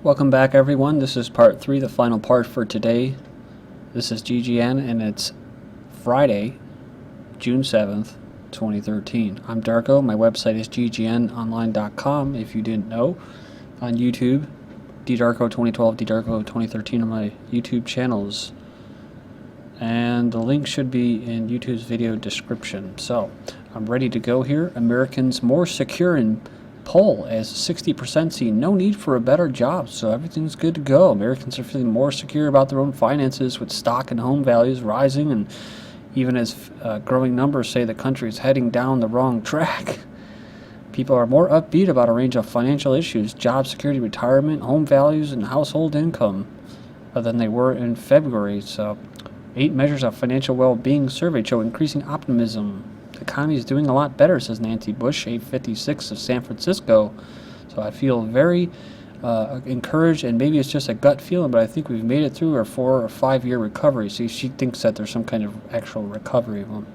Welcome back, everyone. This is part 3, the final part for today. This is GGN, and it's Friday, June 7th, 2013. I'm Darko. My website is ggnonline.com, if you didn't know. On YouTube, ddarko2012, ddarko2013 are my YouTube channels. And the link should be in YouTube's video description. So, I'm ready to go here. Americans more secure in poll as 60% see no need for a better job, so everything's good to go. Americans are feeling more secure about their own finances, with stock and home values rising, and even as growing numbers say the country is heading down the wrong track. People are more upbeat about a range of financial issues, job security, retirement, home values, and household income than they were in February. So 8 measures of financial well-being surveyed show increasing optimism. The economy is doing a lot better, says Nancy Bush, 856 of San Francisco. So I feel very encouraged, and maybe it's just a gut feeling, but I think we've made it through our 4 or 5 year recovery. See, she thinks that there's some kind of actual recovery. Well,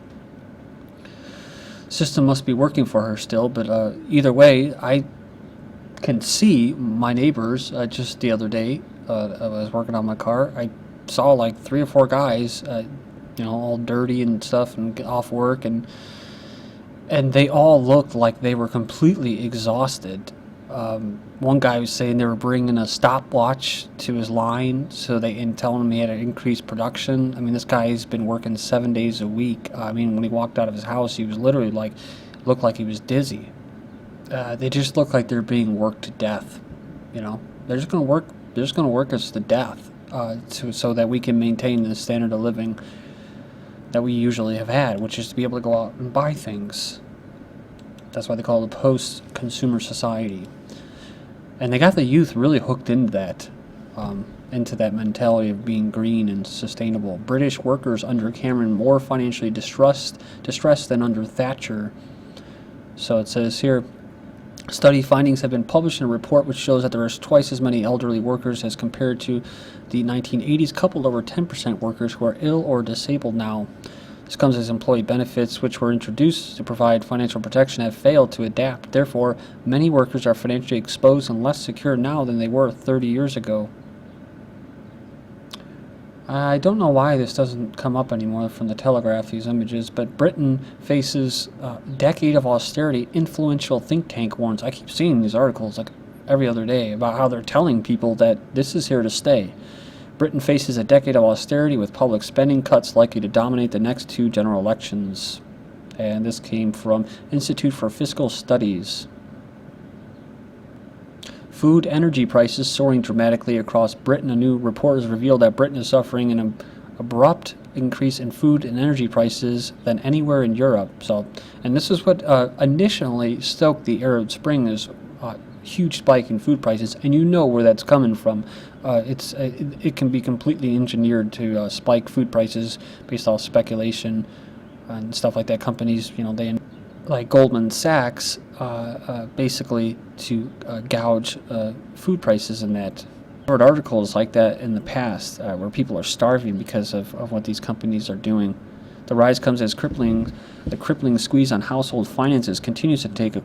system must be working for her still, but either way, I can see my neighbors. Just the other day, I was working on my car. I saw like 3 or 4 guys, all dirty and stuff, and off work, and they all looked like they were completely exhausted. One guy was saying they were bringing a stopwatch to his line and telling him he had to increase production. I mean, this guy's been working 7 days a week. I mean, when he walked out of his house, he was literally looked like he was dizzy. They just look like they're being worked to death. They're just going to work. They're just going to work us to death, so that we can maintain the standard of living that we usually have had, which is to be able to go out and buy things. That's why they call it a post-consumer society. And they got the youth really hooked into that mentality of being green and sustainable. British workers under Cameron more financially distressed than under Thatcher. So it says here, study findings have been published in a report which shows that there is twice as many elderly workers as compared to the 1980s, coupled over 10% workers who are ill or disabled now. This comes as employee benefits, which were introduced to provide financial protection, have failed to adapt. Therefore, many workers are financially exposed and less secure now than they were 30 years ago. I don't know why this doesn't come up anymore from the Telegraph, these images, but Britain faces a decade of austerity. Influential think tank warns. I keep seeing these articles like every other day about how they're telling people that this is here to stay. Britain faces a decade of austerity, with public spending cuts likely to dominate the next 2 general elections. And this came from Institute for Fiscal Studies. Food energy prices soaring dramatically across Britain. A new report has revealed that Britain is suffering an abrupt increase in food and energy prices than anywhere in Europe. And this is what initially stoked the Arab Spring, is huge spike in food prices, and you know where that's coming from. It can be completely engineered to spike food prices based off speculation and stuff like that. Companies, they like Goldman Sachs, basically to gouge food prices, and that. I've heard articles like that in the past where people are starving because of what these companies are doing. The rise comes as the crippling squeeze on household finances continues to take a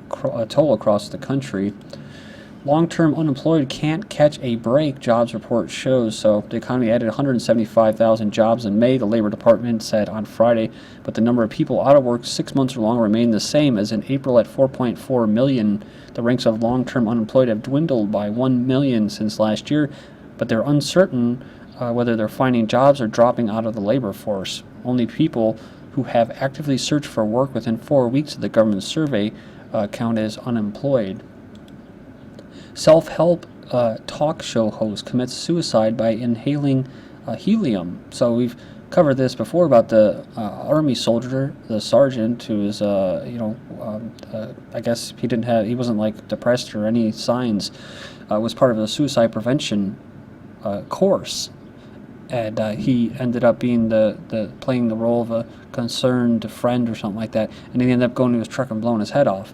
toll across the country. Long-term unemployed can't catch a break, jobs report shows. So the economy added 175,000 jobs in May, the Labor Department said on Friday, but the number of people out of work 6 months or longer remained the same as in April at 4.4 million. The ranks of long-term unemployed have dwindled by 1 million since last year, but they're uncertain whether they're finding jobs or dropping out of the labor force. Only people who have actively searched for work within 4 weeks of the government survey count as unemployed. Self-help talk show host commits suicide by inhaling helium. So we've covered this before about the army soldier, the sergeant, who is, I guess he wasn't like depressed or any signs. Was part of the suicide prevention course, and he ended up being playing the role of a concerned friend or something like that, and he ended up going to his truck and blowing his head off.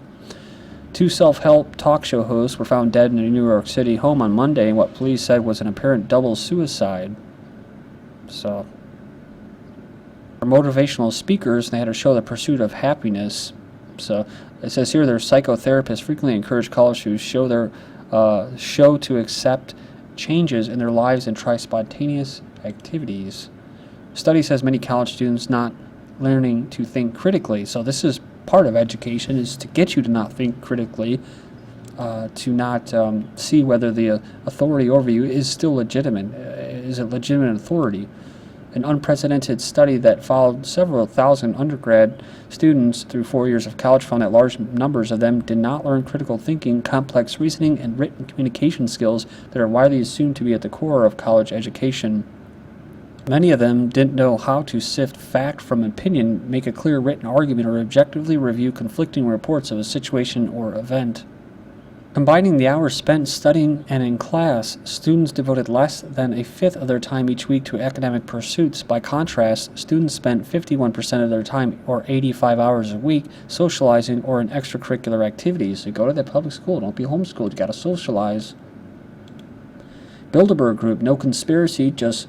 2 self-help talk show hosts were found dead in a New York City home on Monday in what police said was an apparent double suicide. So, they're motivational speakers, and they had to show the pursuit of happiness. So, it says here their psychotherapists frequently encourage callers to show to accept changes in their lives and try spontaneous activities. Study says many college students not learning to think critically. So this is part of education, is to get you to not think critically, to not see whether the authority over you is still legitimate. Is it legitimate authority? An unprecedented study that followed several thousand undergrad students through 4 years of college found that large numbers of them did not learn critical thinking, complex reasoning, and written communication skills that are widely assumed to be at the core of college education. Many of them didn't know how to sift fact from opinion, make a clear written argument, or objectively review conflicting reports of a situation or event. Combining the hours spent studying and in class, students devoted less than a fifth of their time each week to academic pursuits. By contrast, students spent 51% of their time, or 85 hours a week, socializing or in extracurricular activities. So go to the public school, don't be homeschooled, you gotta socialize. Bilderberg Group, no conspiracy, just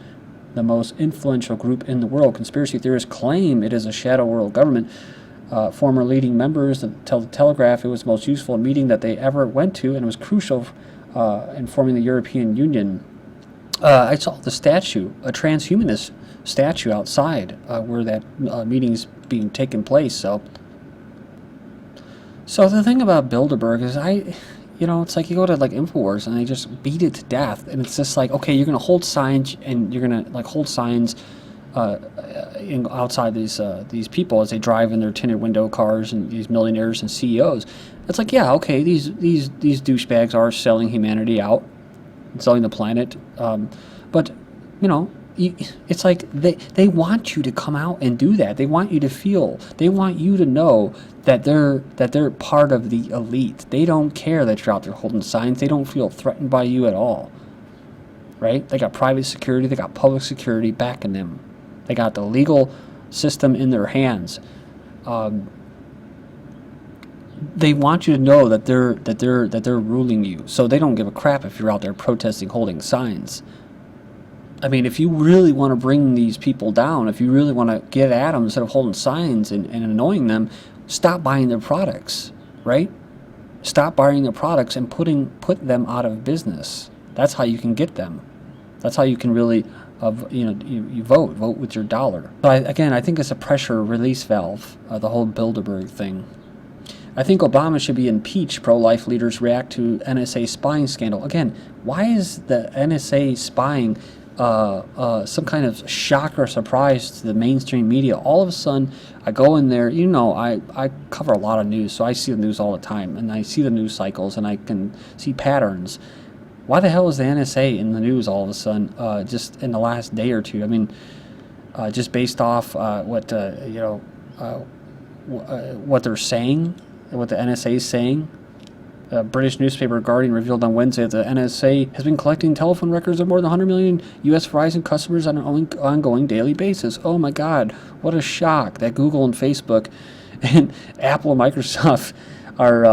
the most influential group in the world. Conspiracy theorists claim it is a shadow world government. Former leading members tell the Telegraph it was the most useful meeting that they ever went to, and it was crucial in forming the European Union. I saw the statue, a transhumanist statue outside where that meeting's being taken place. So the thing about Bilderberg is it's like you go to like InfoWars and they just beat it to death, and it's just like, okay, you're gonna hold signs and you're gonna like hold signs outside these people as they drive in their tinted window cars, and these millionaires and CEOs. It's like, yeah, okay, these douchebags are selling humanity out, selling the planet, but it's like they want you to come out and do that. They want you to feel. They want you to know that they're part of the elite. They don't care that you're out there holding signs. They don't feel threatened by you at all. Right? They got private security. They got public security backing them. They got the legal system in their hands. They want you to know that they're ruling you. So they don't give a crap if you're out there protesting, holding signs. I mean, if you really want to bring these people down, if you really want to get at them instead of holding signs and annoying them, stop buying their products, right? Stop buying their products and put them out of business. That's how you can get them. That's how you can really, you vote with your dollar. So I think it's a pressure release valve, the whole Bilderberg thing. I think Obama should be impeached. Pro-life leaders react to NSA spying scandal. Again, why is the NSA spying some kind of shock or surprise to the mainstream media? All of a sudden, I go in there, I cover a lot of news, so I see the news all the time, and I see the news cycles, and I can see patterns. Why the hell is the NSA in the news all of a sudden, just in the last day or two? I mean, just based off what they're saying, what the NSA is saying. A British newspaper Guardian revealed on Wednesday that the NSA has been collecting telephone records of more than 100 million U.S. Verizon customers on an ongoing daily basis. Oh my God, what a shock that Google and Facebook and Apple and Microsoft are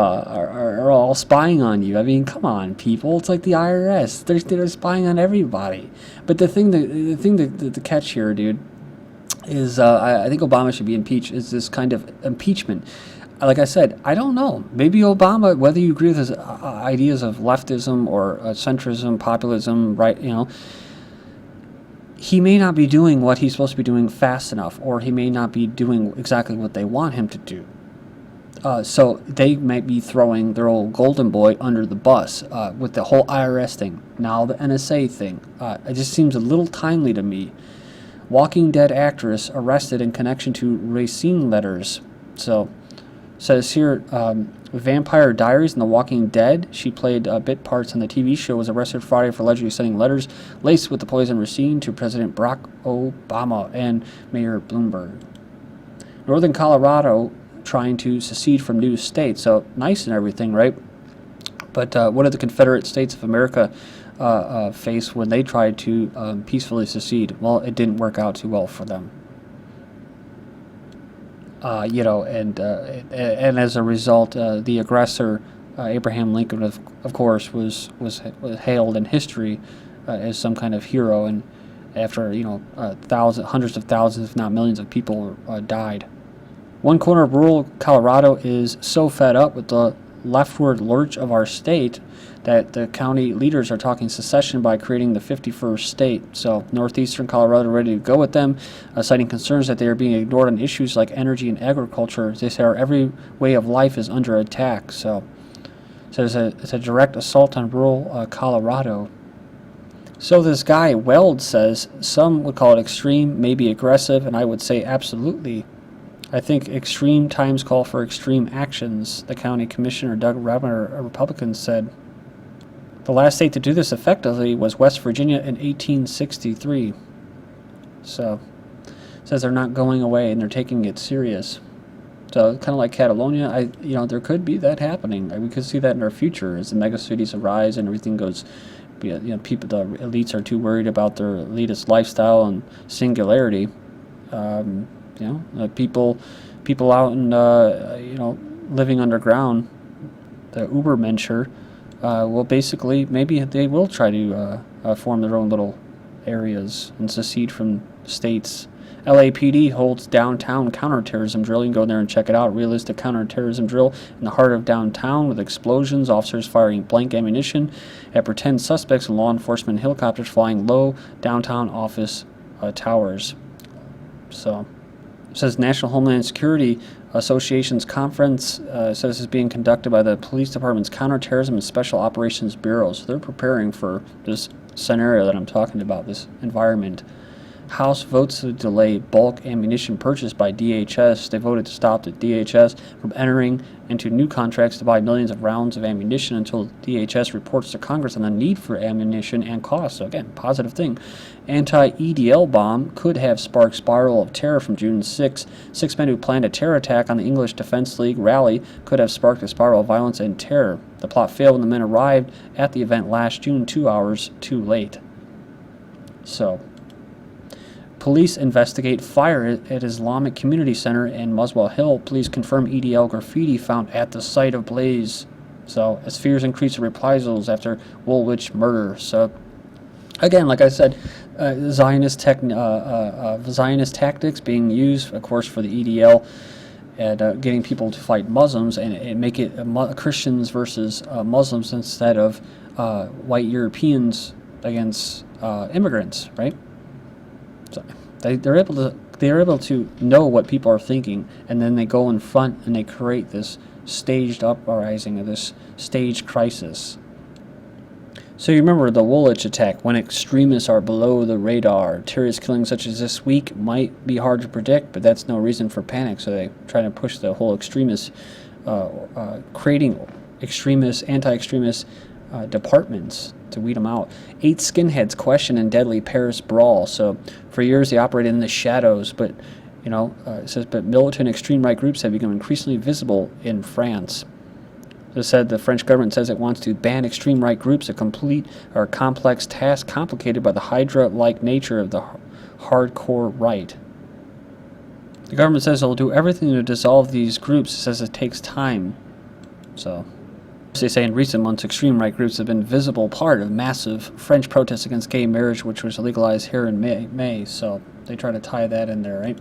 all spying on you. I mean, come on, people. It's like the IRS. They're spying on everybody. But the catch here, dude, is I think Obama should be impeached. Is this kind of impeachment? Like I said, I don't know. Maybe Obama, whether you agree with his ideas of leftism or centrism, populism, right? He may not be doing what he's supposed to be doing fast enough, or he may not be doing exactly what they want him to do. So they might be throwing their old golden boy under the bus with the whole IRS thing. Now the NSA thing. It just seems a little timely to me. Walking Dead actress arrested in connection to ricin letters. So says here, Vampire Diaries and The Walking Dead. She played bit parts in the TV show. Was arrested Friday for allegedly sending letters laced with the poison ricin to President Barack Obama and Mayor Bloomberg. Northern Colorado trying to secede from new states. So nice and everything, right? But what did the Confederate States of America face when they tried to peacefully secede? Well, it didn't work out too well for them. And as a result, the aggressor, Abraham Lincoln, of course, was hailed in history as some kind of hero. And after hundreds of thousands, if not millions, of people died. One corner of rural Colorado is so fed up with the leftward lurch of our state that the county leaders are talking secession by creating the 51st state. So northeastern Colorado ready to go with them, citing concerns that they are being ignored on issues like energy and agriculture. They say our every way of life is under attack. So it's a direct assault on rural Colorado. So this guy, Weld, says some would call it extreme, maybe aggressive, and I would say absolutely. I think extreme times call for extreme actions, the county commissioner, Doug Rabiner, a Republican, said. The last state to do this effectively was West Virginia in 1863. So it says they're not going away and they're taking it serious. So kind of like Catalonia, there could be that happening. We could see that in our future as the megacities arise and everything goes. People, the elites are too worried about their elitist lifestyle and singularity. People out in living underground, the Ubermensch, will basically maybe they will try to form their own little areas and secede from states. LAPD holds downtown counterterrorism drill. You can go there and check it out. Realistic counterterrorism drill in the heart of downtown with explosions, officers firing blank ammunition at pretend suspects, and law enforcement helicopters flying low downtown office towers. So it says National Homeland Security Association's conference says is being conducted by the police department's counterterrorism and special operations bureau. So they're preparing for this scenario that I'm talking about, this environment. House votes to delay bulk ammunition purchase by DHS. They voted to stop the DHS from entering into new contracts to buy millions of rounds of ammunition until DHS reports to Congress on the need for ammunition and costs. So again, positive thing. Anti-EDL bomb could have sparked spiral of terror from June 6. 6 men who planned a terror attack on the English Defense League rally could have sparked a spiral of violence and terror. The plot failed when the men arrived at the event last June 2 hours too late. So police investigate fire at Islamic Community Center in Muswell Hill. Police confirm EDL graffiti found at the site of blaze. So, as fears increase reprisals after Woolwich murder. So, again, like I said, Zionist tactics being used, of course, for the EDL and getting people to fight Muslims and make it Christians versus Muslims instead of white Europeans against immigrants, right? So they're able to know what people are thinking, and then they go in front and they create this staged uprising of this staged crisis. So you remember the Woolwich attack, when extremists are below the radar. Terrorist killings such as this week might be hard to predict, but that's no reason for panic. So they try to push the whole extremist, creating extremist, anti-extremist departments to weed them out. 8 skinheads questioned in deadly Paris brawl. So for years they operated in the shadows, but it says, but militant extreme right groups have become increasingly visible in France. It said the French government says it wants to ban extreme right groups, a complete or complex task complicated by the Hydra-like nature of the hardcore right. The government says it will do everything to dissolve these groups. It says it takes time. So they say in recent months, extreme right groups have been a visible part of massive French protests against gay marriage, which was legalized here in May. So they try to tie that in there, right?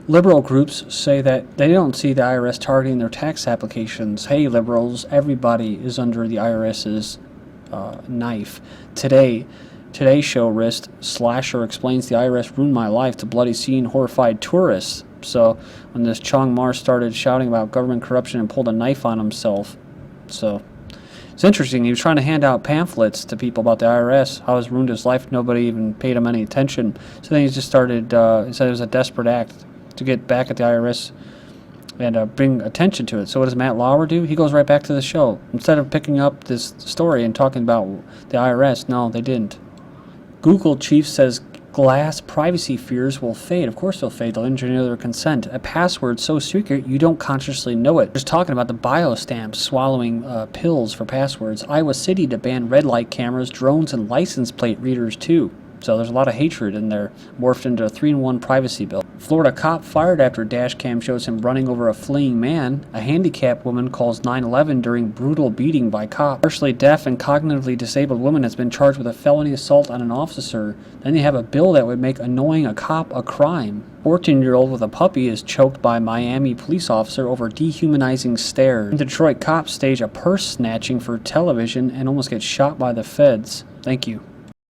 Liberal groups say that they don't see the IRS targeting their tax applications. Hey, liberals, everybody is under the IRS's knife. Today's show wrist, Slasher explains the IRS ruined my life to bloody scene horrified tourists. So when this Chong Mar started shouting about government corruption and pulled a knife on himself. So it's interesting. He was trying to hand out pamphlets to people about the IRS, how it's ruined his life. Nobody even paid him any attention. So then he just started, he said it was a desperate act to get back at the IRS and bring attention to it. So what does Matt Lauer do? He goes right back to the show. Instead of picking up this story and talking about the IRS, no, they didn't. Google chief says glass privacy fears will fade. Of course they'll fade. They'll engineer their consent. A password so secret you don't consciously know it. Just talking about the biostamps, swallowing pills for passwords. Iowa City to ban red light cameras, drones, and license plate readers too. So there's a lot of hatred in there, morphed into a 3-in-1 privacy bill. Florida cop fired after dash cam shows him running over a fleeing man. A handicapped woman calls 911 during brutal beating by cop. Partially deaf and cognitively disabled woman has been charged with a felony assault on an officer. Then you have a bill that would make annoying a cop a crime. 14-year-old with a puppy is choked by Miami police officer over dehumanizing stares. Detroit cops stage a purse snatching for television and almost get shot by the feds. Thank you.